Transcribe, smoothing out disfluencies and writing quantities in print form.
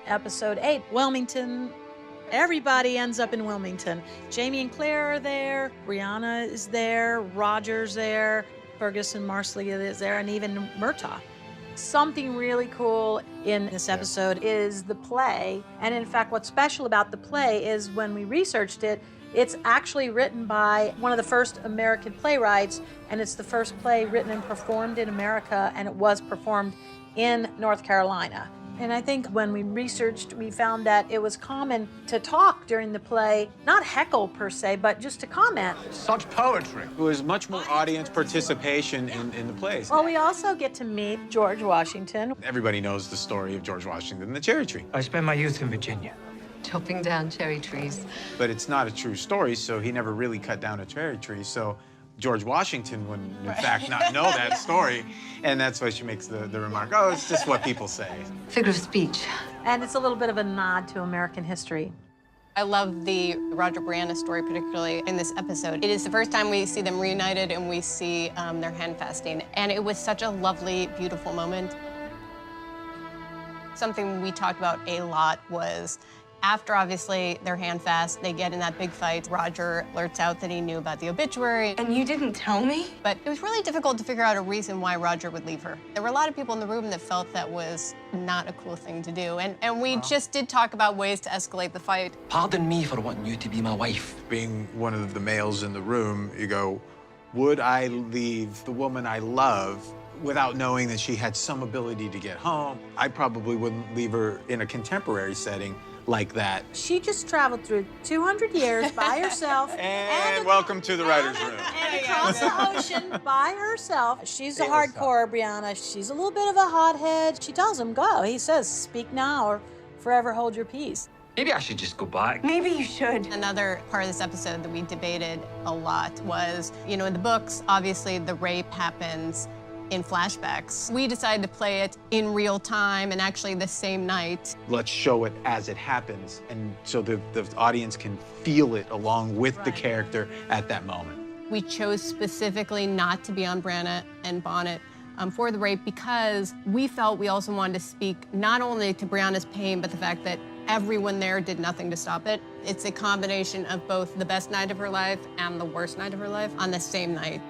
episode 8, Wilmington. Everybody ends up in Wilmington. Jamie and Claire are there, Brianna is there, Roger's there, Fergus and Marslia is there, and even Murtaugh. Something really cool in this episode is the play. And in fact, what's special about the play is when we researched it, it's actually written by one of the first American playwrights, and it's the first play written and performed in America, and it was performed in North Carolina. And I think when we researched, we found that it was common to talk during the play, not heckle per se, but just to comment. Such poetry. It was much more audience participation in the plays. Well, we also get to meet George Washington. Everybody knows the story of George Washington, the cherry tree. I spent my youth in Virginia. Chopping down cherry trees. But it's not a true story, so he never really cut down a cherry tree. So George Washington would, in fact, not know that story. And that's why she makes the remark, oh, it's just what people say. Figure of speech. And it's a little bit of a nod to American history. I love the Roger Brianna story, particularly in this episode. It is the first time we see them reunited and we see their handfasting. And it was such a lovely, beautiful moment. Something we talked about a lot was after, obviously, their handfast, they get in that big fight. Roger blurts out that he knew about the obituary. And you didn't tell me? But it was really difficult to figure out a reason why Roger would leave her. There were a lot of people in the room that felt that was not a cool thing to do. And we just did talk about ways to escalate the fight. Pardon me for wanting you to be my wife. Being one of the males in the room, you go, would I leave the woman I love without knowing that she had some ability to get home? I probably wouldn't leave her in a contemporary setting like that. She just traveled through 200 years by herself. And welcome to the writer's room. And across the ocean by herself. She's a hardcore Brianna. She's a little bit of a hothead. She tells him, go. He says, speak now or forever hold your peace. Maybe I should just go back. Maybe you should. Another part of this episode that we debated a lot was, you know, in the books, obviously the rape happens in flashbacks. We decided to play it in real time and actually the same night. Let's show it as it happens, and so the audience can feel it along with the character at that moment. We chose specifically not to be on Brianna and Bonnet for the rape because we felt we also wanted to speak not only to Brianna's pain, but the fact that everyone there did nothing to stop it. It's a combination of both the best night of her life and the worst night of her life on the same night.